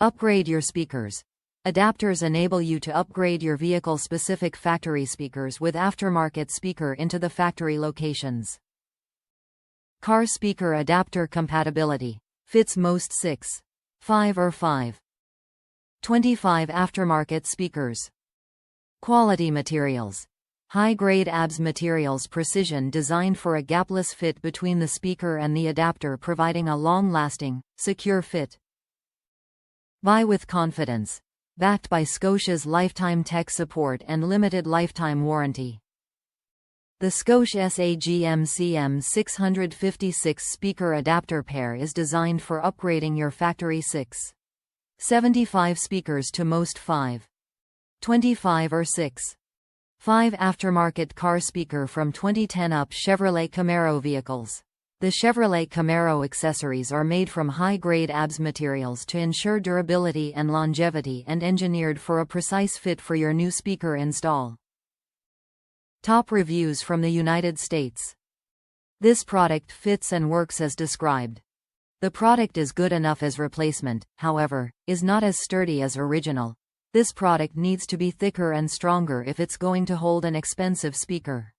Upgrade your speakers. Adapters enable you to upgrade your vehicle-specific factory speakers with aftermarket speaker into the factory locations. Car speaker adapter compatibility. Fits most 6, 5 or 5. 25 aftermarket speakers. Quality materials. High-grade ABS materials, precision designed for a gapless fit between the speaker and the adapter, providing a long-lasting, secure fit. Buy with confidence. Backed by Scosche's lifetime tech support and limited lifetime warranty. The Scosche SAGMCM656 speaker adapter pair is designed for upgrading your factory 6.75 speakers to most 5.25 or 6.5 aftermarket car speaker from 2010 up Chevrolet Camaro vehicles. The Chevrolet Camaro accessories are made from high-grade ABS materials to ensure durability and longevity, and engineered for a precise fit for your new speaker install. Top reviews from the United States. This product fits and works as described. The product is good enough as replacement, however, is not as sturdy as original. This product needs to be thicker and stronger if it's going to hold an expensive speaker.